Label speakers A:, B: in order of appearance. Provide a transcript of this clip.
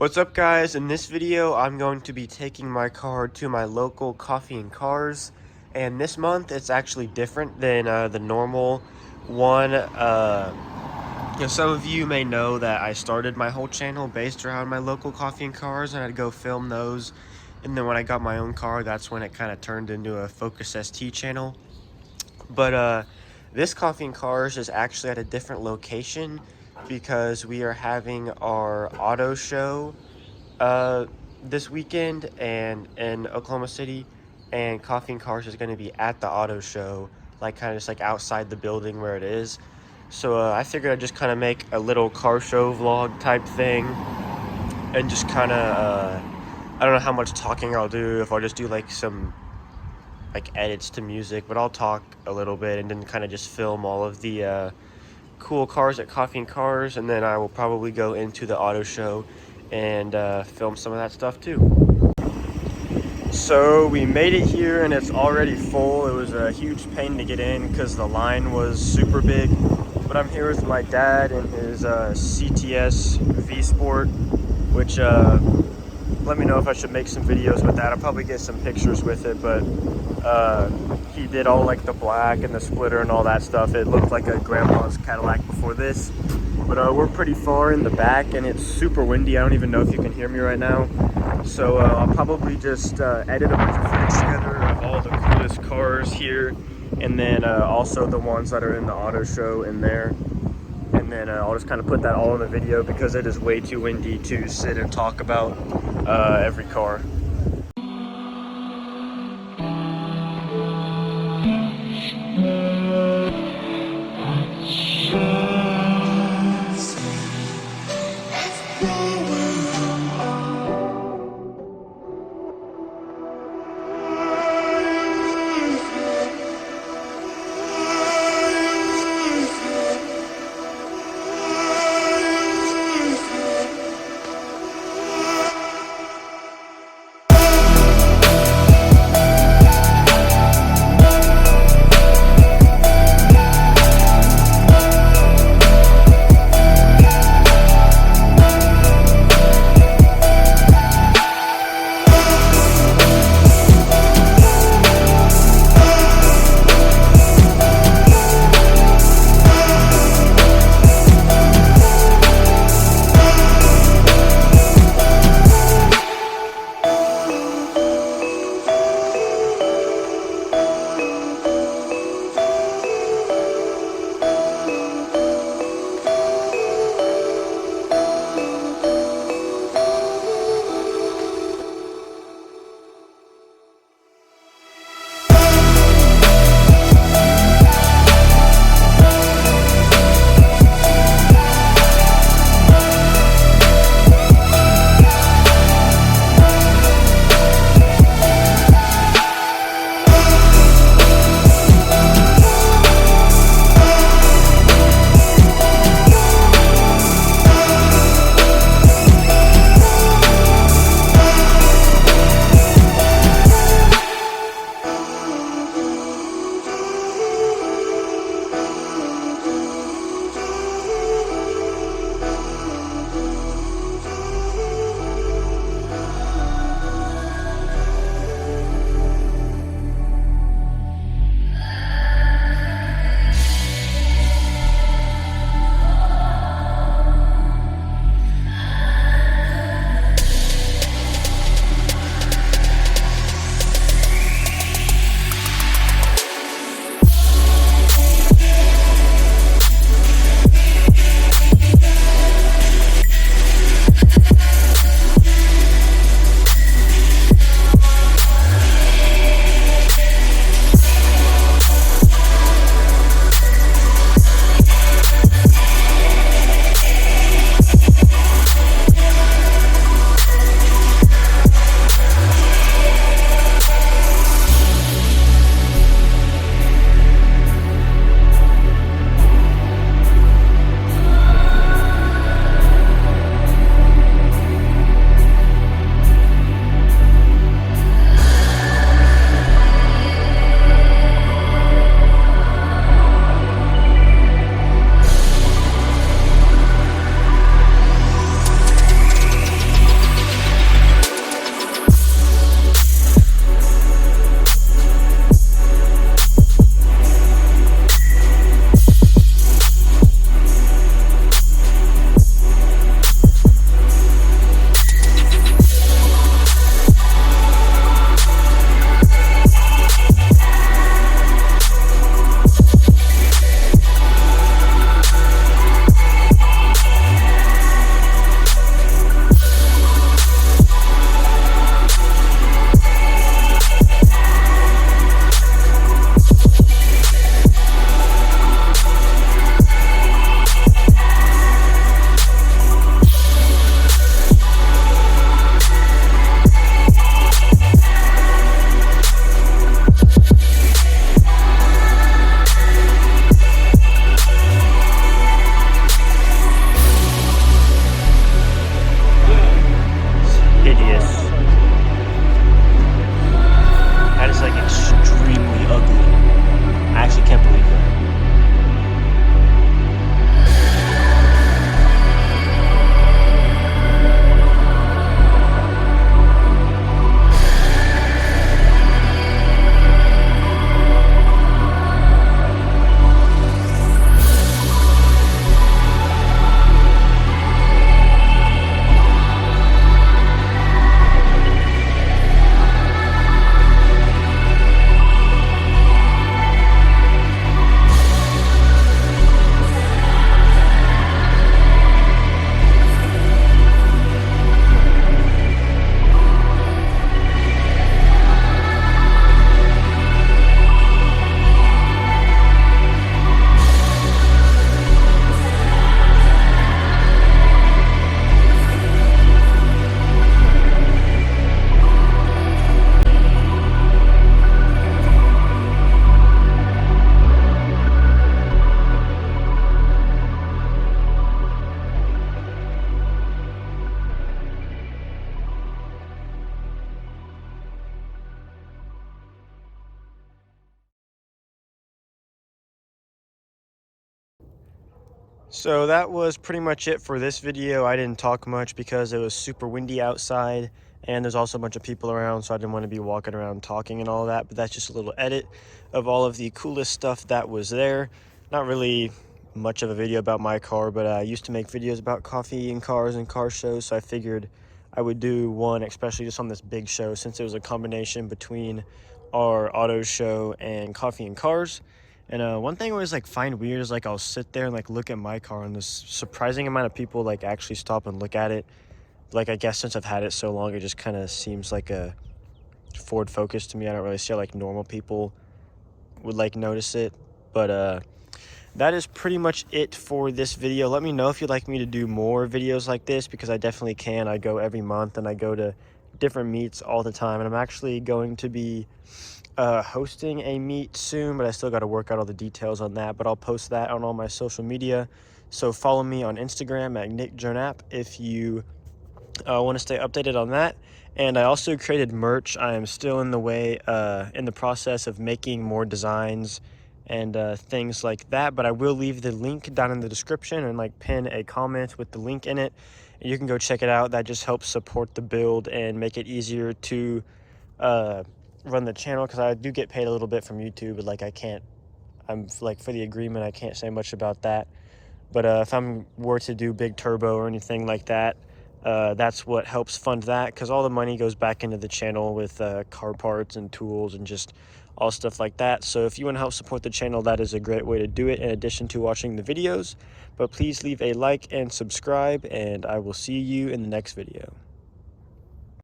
A: What's up, guys? In this video I'm going to be taking my car to my local coffee and cars, and this month it's actually different than the normal one. Some of you may know that I started my whole channel based around my local coffee and cars, and I'd go film those, and then when I got my own car, that's when it kind of turned into a Focus ST channel. But this coffee and cars is actually at a different location because we are having our auto show this weekend and in Oklahoma City, and Coffee and Cars is going to be at the auto show, like kind of just like outside the building where it is. So I figured I'd just kind of make a little car show vlog type thing, and just kind of I don't know how much talking I'll do, if I'll just do like some like edits to music, but I'll talk a little bit and then kind of just film all of the cool cars at Coffee and Cars, and then I will probably go into the auto show and film some of that stuff too. So we made it here and it's already full. It was a huge pain to get in because the line was super big, but I'm here with my dad and his CTS V Sport, which let me know if I should make some videos with that. I'll probably get some pictures with it, but he did all like the black and the splitter and all that stuff. It looked like a grandpa's Cadillac before this. But we're pretty far in the back and it's super windy. I don't even know if you can hear me right now. So I'll probably just edit a bunch of footage together of all the coolest cars here, and then also the ones that are in the auto show in there. And then I'll just kind of put that all in the video because it is way too windy to sit and talk about every car. So that was pretty much it for this video. I didn't talk much because it was super windy outside and there's also a bunch of people around, so I didn't want to be walking around talking and all that, but that's just a little edit of all of the coolest stuff that was there. Not really much of a video about my car, but I used to make videos about coffee and cars and car shows, so I figured I would do one, especially just on this big show, since it was a combination between our auto show and coffee and cars. And one thing I always like find weird is like I'll sit there and like look at my car and this surprising amount of people like actually stop and look at it. Like I guess since I've had it so long, it just kind of seems like a Ford Focus to me. I don't really see how like normal people would like notice it. But that is pretty much it for this video. Let me know if you'd like me to do more videos like this, because I definitely can. I go every month and I go to different meets all the time, and I'm actually going to be hosting a meet soon, but I still got to work out all the details on that, but I'll post that on all my social media. So follow me on Instagram at Nickjoenap if you want to stay updated on that. And I also created merch. I am still in the process of making more designs and things like that, but I will leave the link down in the description and like pin a comment with the link in it, and you can go check it out. That just helps support the build and make it easier to run the channel, because I do get paid a little bit from YouTube, but like I'm like, for the agreement, I can't say much about that. But if I'm were to do big turbo or anything like that, that's what helps fund that, because all the money goes back into the channel with car parts and tools and just all stuff like that. So if you want to help support the channel, that is a great way to do it, in addition to watching the videos. But please leave a like and subscribe, and I will see you in the next video.